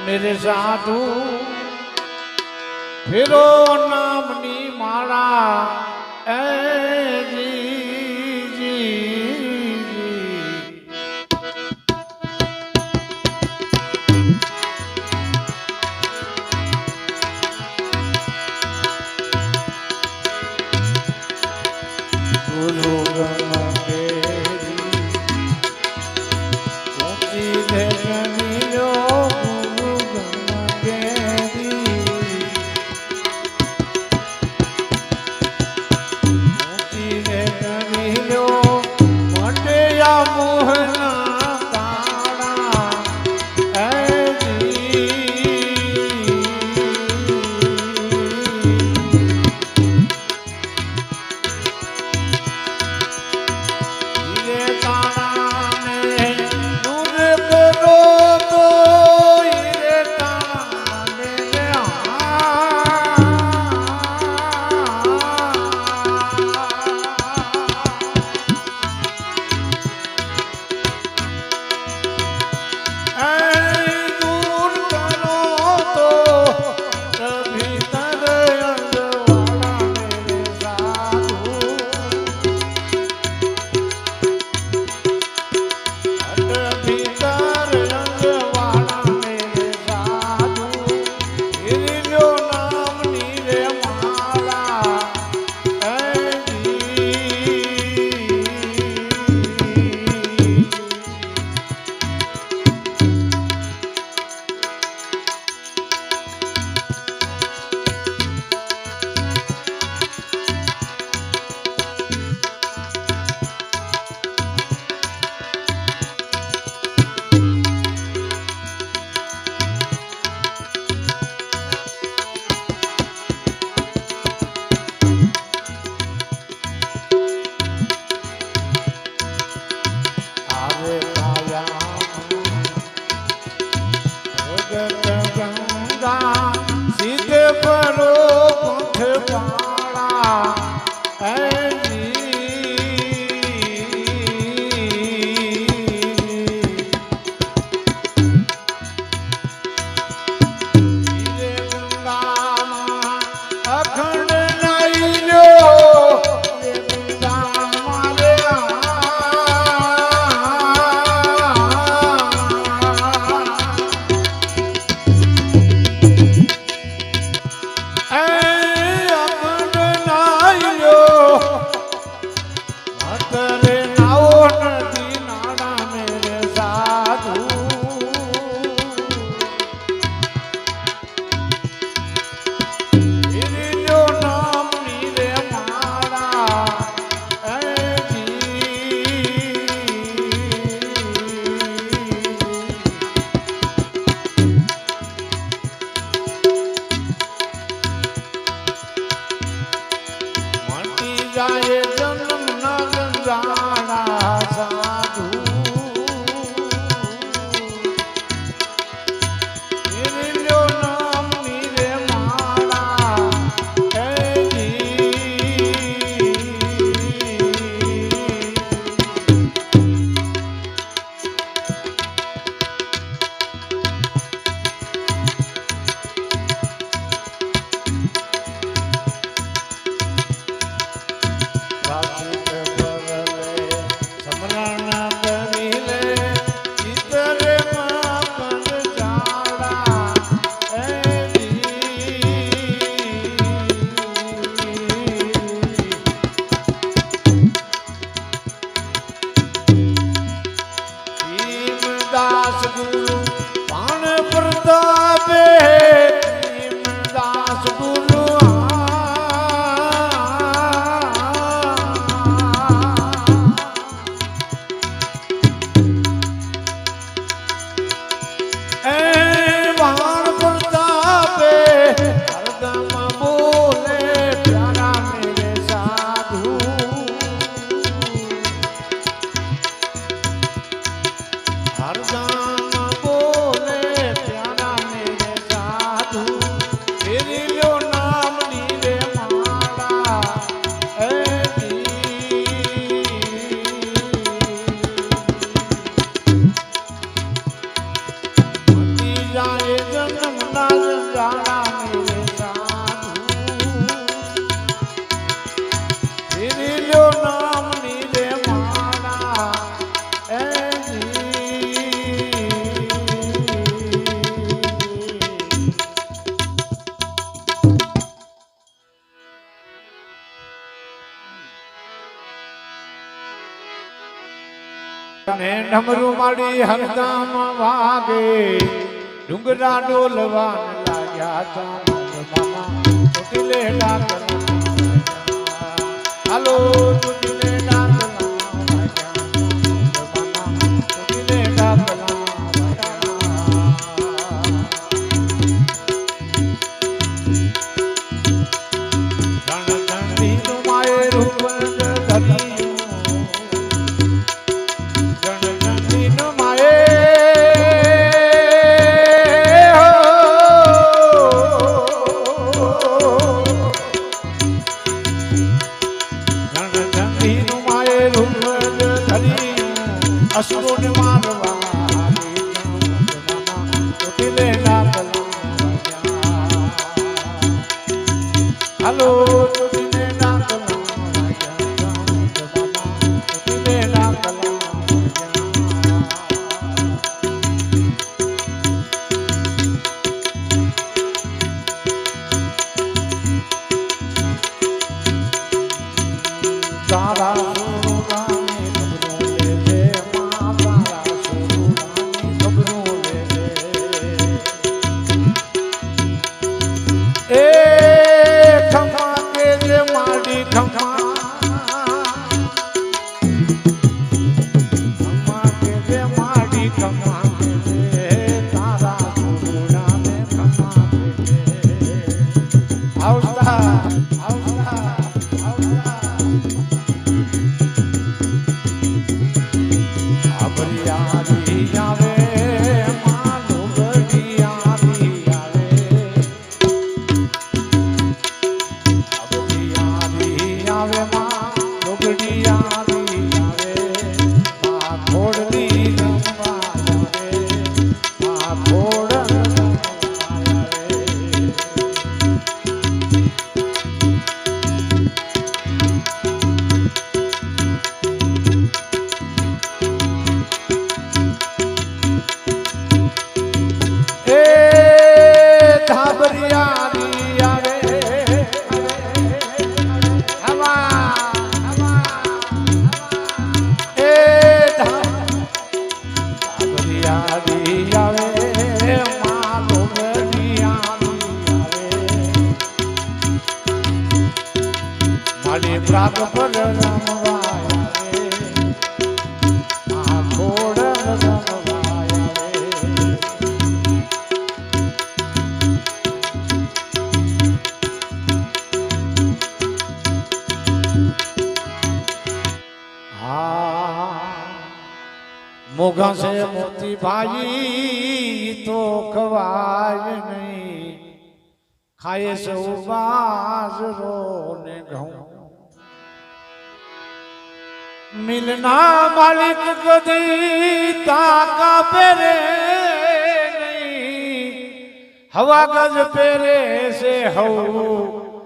मेरे साधु फिरो नामनी माला ए जी जी जी गुरु जाए અને ડમરું માડી હરદામ વાગે ડુંગરા ડોલવા લાગ્યા મામા ચોટીલે ડાકલા હાલો ચોટીલે ડાકલા ચોટીલે ડાકલા અસુરોને મારવા ચોટીલે ડાકલા હાલો ચોટીલે ડાકલા ચોટીલે ડાકલા તારા પ્રાગ પર રમવાયા ઘોડ मोघा से मोती भाई तो खवाय नहीं खाए से बाजरो ने घऊं मिलना मालिक कदी ताका पेरे नहीं हवा गज पेरे से हो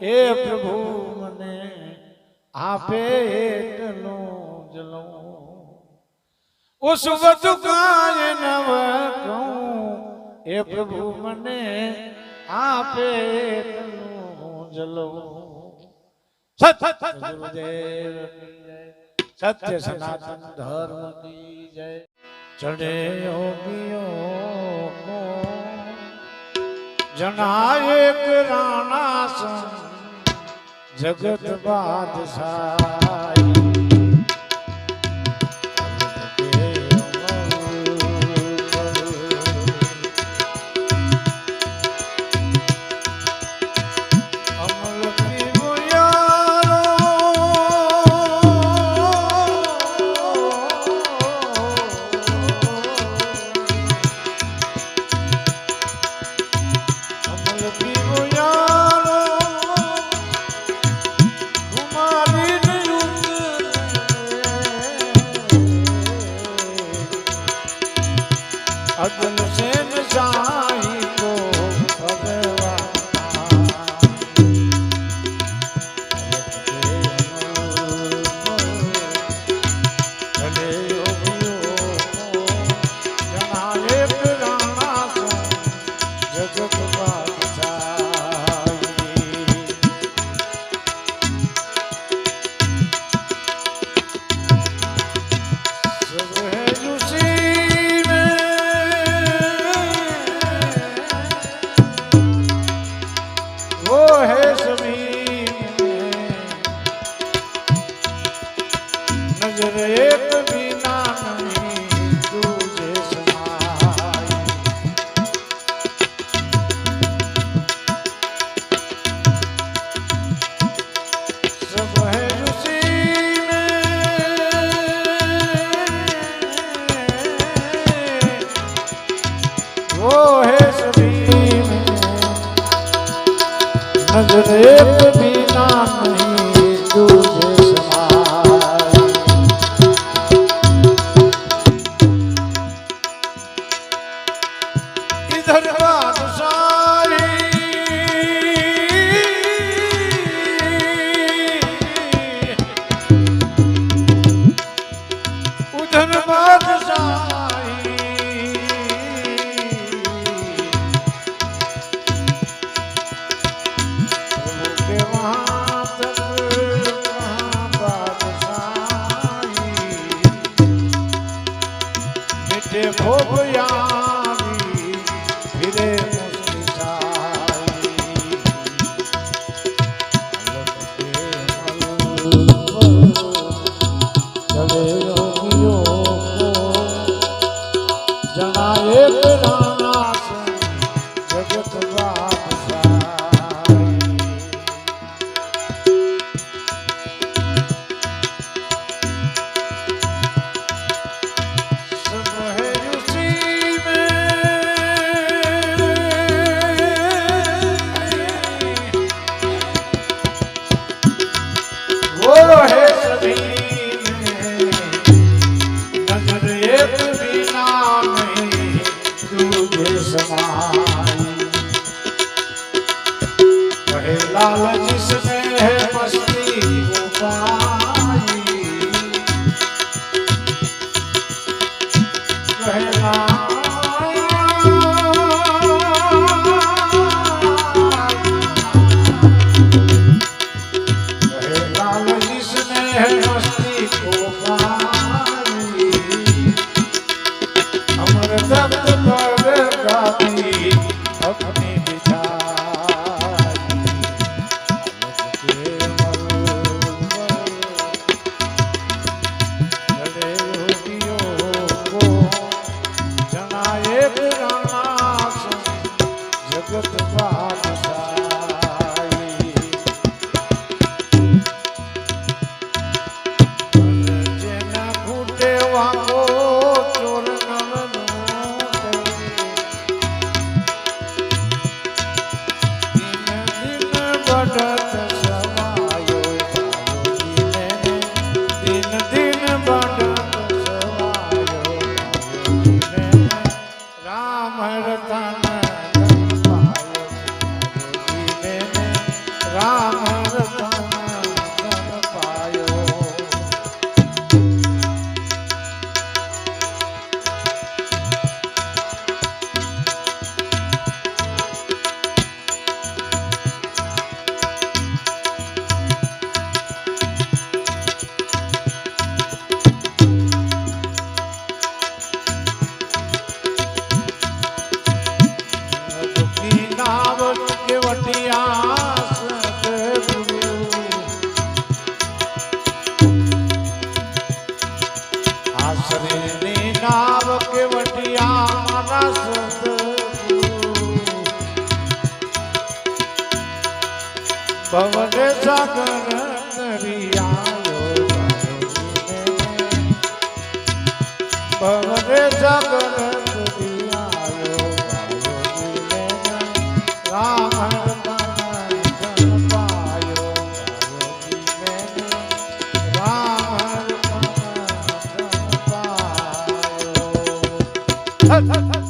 ए प्रभु मने आपे टलो जलो उस वतुकाय नव कहूं ए प्रभु मने आपे टलो जलो सत्य सनातन धर्म की जय चढ़े योगियों को जनायक राणा संग जगत बादशाही अदल से नशाही को भगवान चले योगियों को जनाए राणा को जगत बादशाही सब है वो है सभी में नजर एक भी ना नहीं तुझे समाई। इधर बादशाही उधर बादशाही प्रभु के वहाँ तक वहाँ बादशाही मिटे भोग यारी फिरे मुस्लिसाई। चले योगियों को जना एक राना से जगत बादशाही। सब है उसी में वो है सभी में नजर एक भी ना नहीं तुझे समाई। कहे लाल जिसमें है मस्ती वो पाई। कहे लाल जिसमें है मस्ती को पाई। अमर दत्त पर गाती अपनी बिछाई। चले योगियों को जना एक राना से जगत बादशाही। जेना फूटे वांगो चोर नवनो दिन दिन बढ़त समायो। दिन दिन बढ़त समायो। राम रतन धन पायो। राम रतन धन पायो। दुखी नाव के वटिया सतगुरु आसरे नी नाव के वटिया मारा सतगुरु। भवन सागर दरियायो भवन सागर दरियायो। राम धन पायो। राम धन पायो।